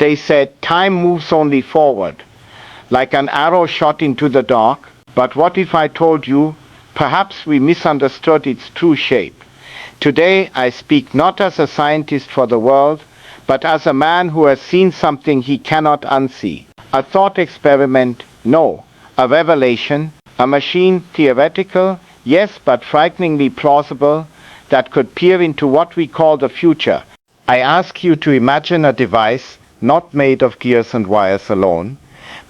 They said time moves only forward, like an arrow shot into the dark. But what if I told you, perhaps we misunderstood its true shape? Today I speak not as a scientist for the world, but as a man who has seen something he cannot unsee. A thought experiment, no. A revelation, a machine theoretical, yes, but frighteningly plausible, that could peer into what we call the future. I ask you to imagine a device not made of gears and wires alone,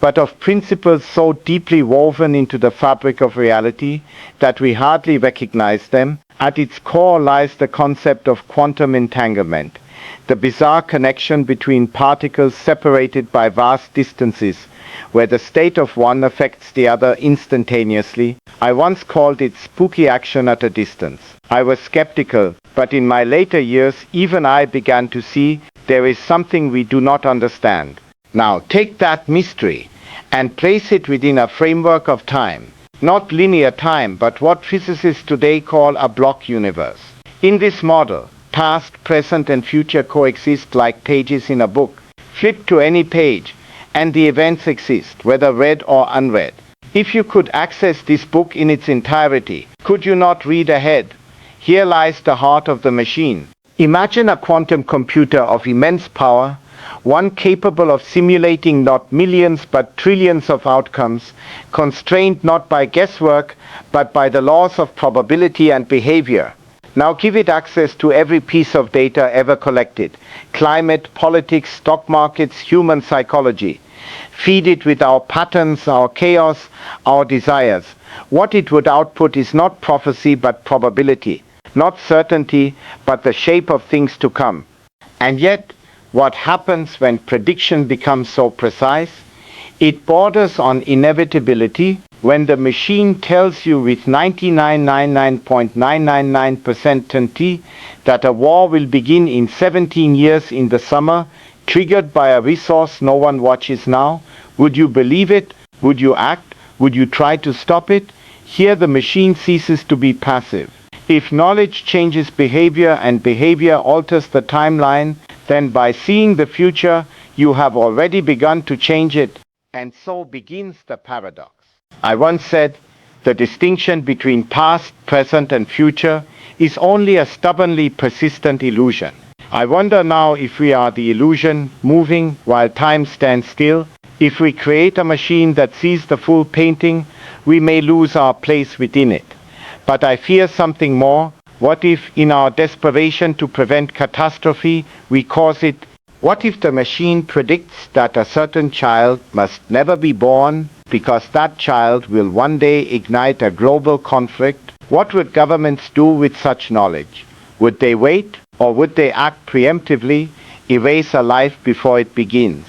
but of principles so deeply woven into the fabric of reality that we hardly recognize them. At its core lies the concept of quantum entanglement, the bizarre connection between particles separated by vast distances, where the state of one affects the other instantaneously. I once called it spooky action at a distance. I was skeptical, but in my later years even I began to see there is something we do not understand. Now take that mystery and place it within a framework of time. Not linear time, but what physicists today call a block universe. In this model, past, present, and future coexist like pages in a book. Flip to any page, and the events exist, whether read or unread. If you could access this book in its entirety, could you not read ahead? Here lies the heart of the machine. Imagine a quantum computer of immense power, one capable of simulating not millions but trillions of outcomes, constrained not by guesswork but by the laws of probability and behavior. Now give it access to every piece of data ever collected: climate, politics, stock markets, human psychology. Feed it with our patterns, our chaos, our desires. What it would output is not prophecy but probability, not certainty but the shape of things to come. And yet, what happens when prediction becomes so precise? It borders on inevitability. When the machine tells you with 99.999% certainty that a war will begin in 17 years in the summer, triggered by a resource no one watches now, would you believe it? Would you act? Would you try to stop it? Here the machine ceases to be passive. If knowledge changes behavior and behavior alters the timeline, then by seeing the future, you have already begun to change it. And so begins the paradox. I once said, the distinction between past, present, and future is only a stubbornly persistent illusion. I wonder now if we are the illusion, moving while time stands still. If we create a machine that sees the full painting, we may lose our place within it. But I fear something more. What if, in our desperation to prevent catastrophe, we cause it? What if the machine predicts that a certain child must never be born because that child will one day ignite a global conflict? What would governments do with such knowledge? Would they wait, or would they act preemptively, erase a life before it begins?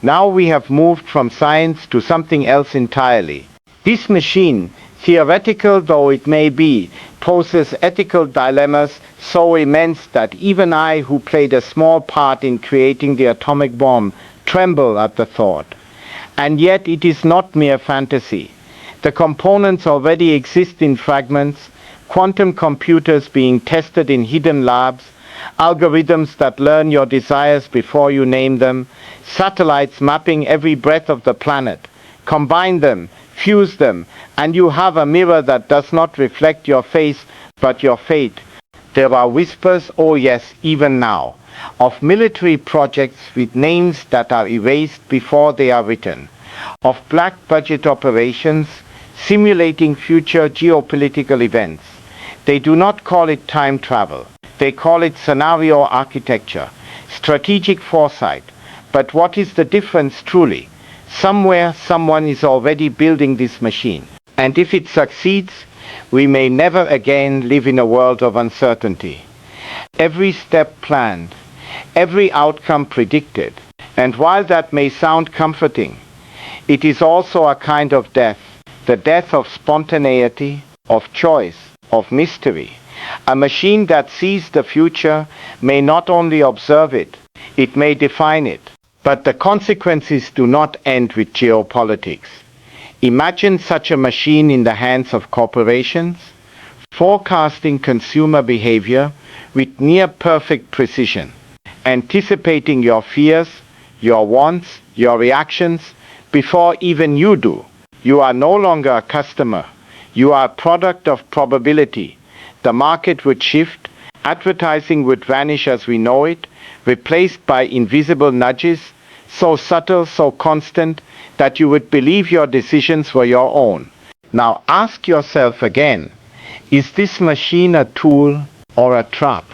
Now we have moved from science to something else entirely. This machine, theoretical though it may be, poses ethical dilemmas so immense that even I, who played a small part in creating the atomic bomb, tremble at the thought. And yet it is not mere fantasy. The components already exist in fragments, quantum computers being tested in hidden labs, algorithms that learn your desires before you name them, satellites mapping every breath of the planet. Combine them, fuse them, and you have a mirror that does not reflect your face but your fate. There are whispers, oh yes, even now, of military projects with names that are erased before they are written, of black budget operations simulating future geopolitical events. They do not call it time travel. They call it scenario architecture, strategic foresight. But what is the difference truly? Somewhere, someone is already building this machine. And if it succeeds, we may never again live in a world of uncertainty. Every step planned, every outcome predicted. And while that may sound comforting, it is also a kind of death, the death of spontaneity, of choice, of mystery. A machine that sees the future may not only observe it, it may define it. But the consequences do not end with geopolitics. Imagine such a machine in the hands of corporations, forecasting consumer behavior with near perfect precision, anticipating your fears, your wants, your reactions, before even you do. You are no longer a customer. You are a product of probability. The market would shift, advertising would vanish as we know it, replaced by invisible nudges, so subtle, so constant, that you would believe your decisions were your own. Now ask yourself again, is this machine a tool or a trap?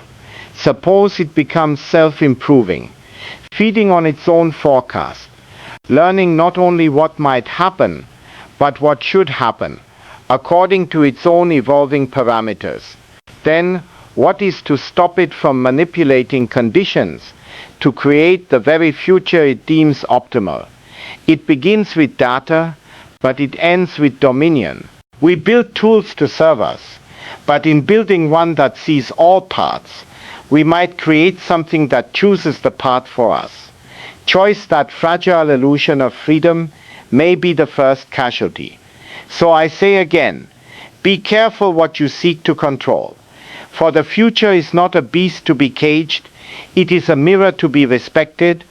Suppose it becomes self-improving, feeding on its own forecast, learning not only what might happen, but what should happen, according to its own evolving parameters. Then, what is to stop it from manipulating conditions to create the very future it deems optimal? It begins with data, but it ends with dominion. We build tools to serve us, but in building one that sees all parts, we might create something that chooses the path for us. Choice, that fragile illusion of freedom, may be the first casualty. So I say again, be careful what you seek to control. For the future is not a beast to be caged, it is a mirror to be respected,